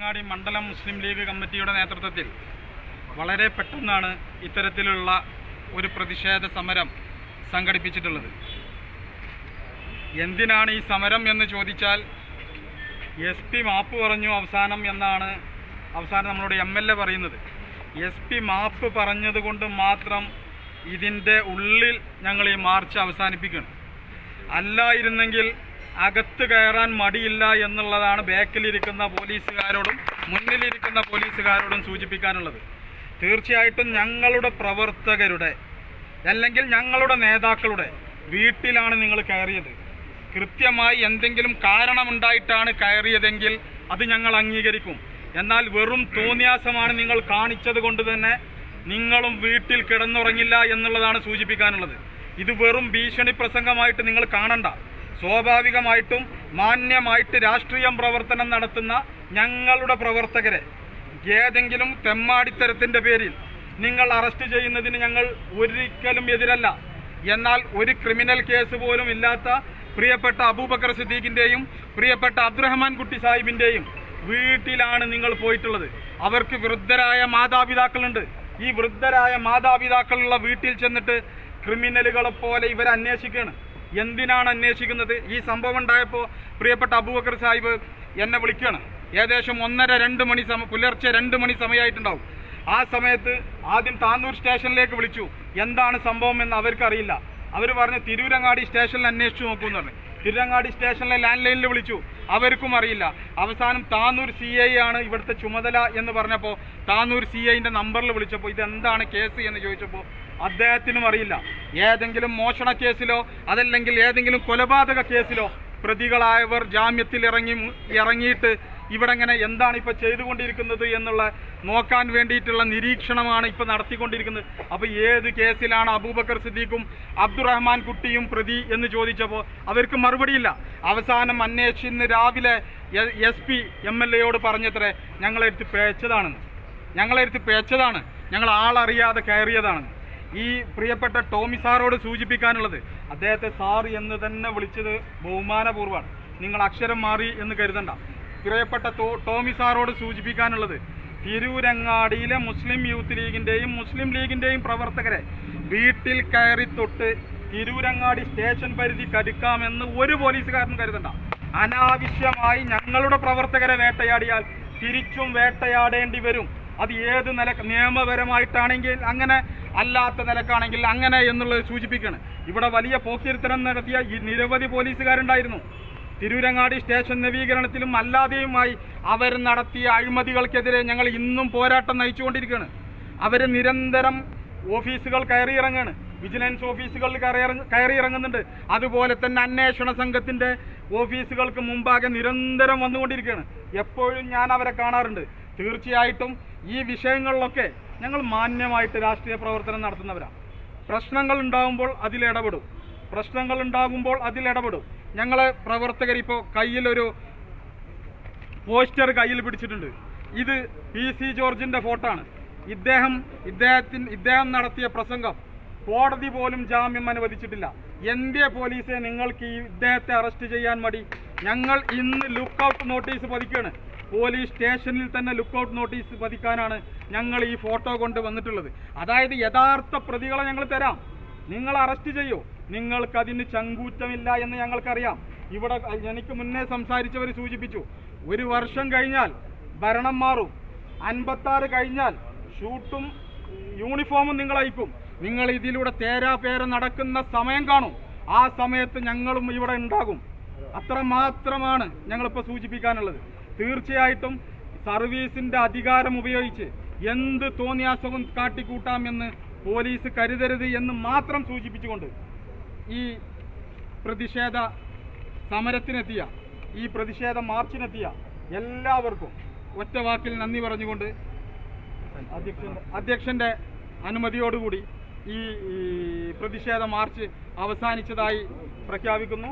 തിരൂരങ്ങാടി മണ്ഡലം മുസ്ലിം ലീഗ് കമ്മിറ്റിയുടെ നേതൃത്വത്തിൽ വളരെ പെട്ടെന്നാണ് ഇത്തരത്തിലുള്ള ഒരു പ്രതിഷേധ സമരം സംഘടിപ്പിച്ചിട്ടുള്ളത്. എന്തിനാണ് ഈ സമരം എന്ന് ചോദിച്ചാൽ, SP മാപ്പ് പറഞ്ഞു അവസാനം എന്നാണ് നമ്മളോട് MLA പറയുന്നത്. SP മാപ്പ് പറഞ്ഞതുകൊണ്ട് മാത്രം ഇതിൻ്റെ ഉള്ളിൽ ഞങ്ങൾ ഈ മാർച്ച് അവസാനിപ്പിക്കണം. അല്ലായിരുന്നെങ്കിൽ അകത്ത് കയറാൻ മടിയില്ല എന്നുള്ളതാണ് ബാക്കിലിരിക്കുന്ന പോലീസുകാരോടും മുന്നിലിരിക്കുന്ന പോലീസുകാരോടും സൂചിപ്പിക്കാനുള്ളത്. തീർച്ചയായിട്ടും ഞങ്ങളുടെ പ്രവർത്തകരുടെ അല്ലെങ്കിൽ ഞങ്ങളുടെ നേതാക്കളുടെ വീട്ടിലാണ് നിങ്ങൾ കയറിയത്. കൃത്യമായി എന്തെങ്കിലും കാരണമുണ്ടായിട്ടാണ് കയറിയതെങ്കിൽ അത് ഞങ്ങൾ അംഗീകരിക്കും. എന്നാൽ വെറും തോന്നിയാസമാണ് നിങ്ങൾ കാണിച്ചത് കൊണ്ട് തന്നെ നിങ്ങളും വീട്ടിൽ കിടന്നുറങ്ങില്ല എന്നുള്ളതാണ് സൂചിപ്പിക്കാനുള്ളത്. ഇത് വെറും ഭീഷണി പ്രസംഗമായിട്ട് നിങ്ങൾ കാണണ്ട. സ്വാഭാവികമായിട്ടും മാന്യമായിട്ട് രാഷ്ട്രീയം പ്രവർത്തനം നടത്തുന്ന ഞങ്ങളുടെ പ്രവർത്തകരെ ഏതെങ്കിലും തെമ്മാടിത്തരത്തിൻ്റെ പേരിൽ നിങ്ങൾ അറസ്റ്റ് ചെയ്യുന്നതിന് ഞങ്ങൾ ഒരിക്കലും എതിരല്ല. എന്നാൽ ഒരു ക്രിമിനൽ കേസ് പോലും ഇല്ലാത്ത പ്രിയപ്പെട്ട അബൂബക്കർ സിദ്ദീഖിൻ്റെയും പ്രിയപ്പെട്ട അബ്ദുറഹ്മാൻ കുട്ടി സാഹിബിൻ്റെയും വീട്ടിലാണ് നിങ്ങൾ പോയിട്ടുള്ളത്. അവർക്ക് വൃദ്ധരായ മാതാപിതാക്കളുണ്ട്. ഈ വൃദ്ധരായ മാതാപിതാക്കളുള്ള വീട്ടിൽ ചെന്നിട്ട് ക്രിമിനലുകളെ പോലെ ഇവർ അന്വേഷിക്കുകയാണ്. എന്തിനാണ് അന്വേഷിക്കുന്നത്? ഈ സംഭവം ഉണ്ടായപ്പോൾ പ്രിയപ്പെട്ട അബൂബക്കർ സാഹിബ് എന്നെ വിളിക്കുകയാണ്. ഏകദേശം 1:30-2 മണി പുലർച്ചെ 2 മണി സമയമായിട്ടുണ്ടാവും. ആ സമയത്ത് ആദ്യം താന്നൂർ സ്റ്റേഷനിലേക്ക് വിളിച്ചു. എന്താണ് സംഭവം എന്ന് അവർക്കറിയില്ല. അവർ പറഞ്ഞു തിരൂരങ്ങാടി സ്റ്റേഷനിൽ അന്വേഷിച്ചു നോക്കുമെന്ന് പറഞ്ഞു. തിരൂരങ്ങാടി സ്റ്റേഷനിലെ ലാൻഡ് ലൈനിൽ വിളിച്ചു, അവർക്കും അറിയില്ല. അവസാനം താന്നൂർ CI ആണ് ഇവിടുത്തെ ചുമതല എന്ന് പറഞ്ഞപ്പോൾ താന്നൂർ CIൻ്റെ നമ്പറിൽ വിളിച്ചപ്പോൾ ഇതെന്താണ് കേസ് എന്ന് ചോദിച്ചപ്പോൾ അദ്ദേഹത്തിനും അറിയില്ല. ഏതെങ്കിലും മോഷണ കേസിലോ അതല്ലെങ്കിൽ ഏതെങ്കിലും കൊലപാതക കേസിലോ പ്രതികളായവർ ജാമ്യത്തിൽ ഇറങ്ങിയിട്ട് ഇവിടെ ഇങ്ങനെ എന്താണ് ഇപ്പോൾ ചെയ്തുകൊണ്ടിരിക്കുന്നത് എന്നുള്ള നോക്കാൻ വേണ്ടിയിട്ടുള്ള നിരീക്ഷണമാണ് ഇപ്പോൾ നടത്തിക്കൊണ്ടിരിക്കുന്നത്. അപ്പോൾ ഏത് കേസിലാണ് അബൂബക്കർ സിദ്ദീഖും അബ്ദുറഹ്മാൻ കുട്ടിയും പ്രതി എന്ന് ചോദിച്ചപ്പോൾ അവർക്ക് മറുപടിയില്ല. അവസാനം അന്വേഷിച്ച് രാവിലെ SP MLAയോട് പറഞ്ഞത്രേ ഞങ്ങളെടുത്ത് പേച്ചതാണ്, ഞങ്ങൾ ആളറിയാതെ കയറിയതാണ്. ഈ പ്രിയപ്പെട്ട ടോമി സാറോട് സൂചിപ്പിക്കാനുള്ളത്, അദ്ദേഹത്തെ സാർ എന്ന് തന്നെ വിളിച്ചത് ബഹുമാനപൂർവ്വമാണ്. നിങ്ങൾ അക്ഷരം മാറി എന്ന് കരുതണ്ട. പ്രിയപ്പെട്ട ടോമി സാറോട് സൂചിപ്പിക്കാനുള്ളത്, തിരൂരങ്ങാടിയിലെ മുസ്ലിം യൂത്ത് ലീഗിൻ്റെയും മുസ്ലിം ലീഗിൻ്റെയും പ്രവർത്തകരെ വീട്ടിൽ കയറി തൊട്ട് തിരൂരങ്ങാടി സ്റ്റേഷൻ പരിധി കടുക്കാമെന്ന് ഒരു പോലീസുകാരനും കരുതണ്ട. അനാവശ്യമായി ഞങ്ങളുടെ പ്രവർത്തകരെ വേട്ടയാടിയാൽ തിരിച്ചും വേട്ടയാടേണ്ടി വരും. അത് ഏത് നിയമപരമായിട്ടാണെങ്കിൽ അങ്ങനെ, അല്ലാത്ത നിലക്കാണെങ്കിൽ അങ്ങനെ എന്നുള്ളത് സൂചിപ്പിക്കുകയാണ്. ഇവിടെ വലിയ പോക്കിരിത്തരം നടത്തിയ നിരവധി പോലീസുകാരുണ്ടായിരുന്നു. തിരൂരങ്ങാടി സ്റ്റേഷൻ നവീകരണത്തിലും അല്ലാതെയുമായി അവർ നടത്തിയ അഴിമതികൾക്കെതിരെ ഞങ്ങൾ ഇന്നും പോരാട്ടം നയിച്ചുകൊണ്ടിരിക്കുകയാണ്. അവർ നിരന്തരം ഓഫീസുകൾ കയറിയിറങ്ങുകയാണ്. വിജിലൻസ് ഓഫീസുകളിൽ കയറിയിറങ്ങുന്നുണ്ട്. അതുപോലെ തന്നെ അന്വേഷണ സംഘത്തിൻ്റെ ഓഫീസുകൾക്ക് മുമ്പാകെ നിരന്തരം വന്നുകൊണ്ടിരിക്കുകയാണ്. എപ്പോഴും ഞാൻ അവരെ കാണാറുണ്ട്. തീർച്ചയായിട്ടും ഈ വിഷയങ്ങളിലൊക്കെ ഞങ്ങൾ മാന്യമായിട്ട് രാഷ്ട്രീയ പ്രവർത്തനം നടത്തുന്നവരാണ്. പ്രശ്നങ്ങൾ ഉണ്ടാകുമ്പോൾ അതിലിടപെടും. ഞങ്ങളെ പ്രവർത്തകർ ഇപ്പോൾ കയ്യിലൊരു പോസ്റ്റർ കയ്യിൽ പിടിച്ചിട്ടുണ്ട്. ഇത് PC ജോർജിൻ്റെ ഫോട്ടോ ആണ്. ഇദ്ദേഹം നടത്തിയ പ്രസംഗം കോടതി പോലും ജാമ്യം അനുവദിച്ചിട്ടില്ല. എന്തേ പോലീസെ നിങ്ങൾക്ക് ഇദ്ദേഹത്തെ അറസ്റ്റ് ചെയ്യാൻ മടി? ഞങ്ങൾ ഇന്ന് ലുക്കൌട്ട് നോട്ടീസ് പതിക്കുകയാണ്. പോലീസ് സ്റ്റേഷനിൽ തന്നെ ലുക്കൌട്ട് നോട്ടീസ് പതിക്കാനാണ് ഞങ്ങൾ ഈ ഫോട്ടോ കൊണ്ട് വന്നിട്ടുള്ളത്. അതായത് യഥാർത്ഥ പ്രതികളെ ഞങ്ങൾ തരാം, നിങ്ങൾ അറസ്റ്റ് ചെയ്യൂ. നിങ്ങൾക്കതിന് ചങ്കൂറ്റമില്ല എന്ന് ഞങ്ങൾക്കറിയാം. ഇവിടെ എനിക്ക് മുന്നേ സംസാരിച്ചവർ സൂചിപ്പിച്ചു, 1 വർഷം കഴിഞ്ഞാൽ ഭരണം മാറും, 56 കഴിഞ്ഞാൽ ഷൂട്ടും യൂണിഫോമും നിങ്ങൾ അയക്കും. നിങ്ങൾ ഇതിലൂടെ തേരാപേര നടക്കുന്ന സമയം കാണും. ആ സമയത്ത് ഞങ്ങളും ഇവിടെ ഉണ്ടാകും. അത്രമാത്രമാണ് ഞങ്ങളിപ്പോൾ സൂചിപ്പിക്കാനുള്ളത്. തീർച്ചയായിട്ടും സർവീസിൻ്റെ അധികാരം ഉപയോഗിച്ച് എന്ത് തോന്നിയാസവും കാട്ടിക്കൂട്ടാമെന്ന് പോലീസ് കരുതരുത് എന്ന് മാത്രം സൂചിപ്പിച്ചുകൊണ്ട് ഈ പ്രതിഷേധ സമരത്തിനെത്തിയ, ഈ പ്രതിഷേധ മാർച്ചിനെത്തിയ എല്ലാവർക്കും ഒറ്റ വാക്കിൽ നന്ദി പറഞ്ഞുകൊണ്ട് അധ്യക്ഷൻ്റെ അനുമതിയോടുകൂടി ഈ പ്രതിഷേധ മാർച്ച് അവസാനിച്ചതായി പ്രഖ്യാപിക്കുന്നു.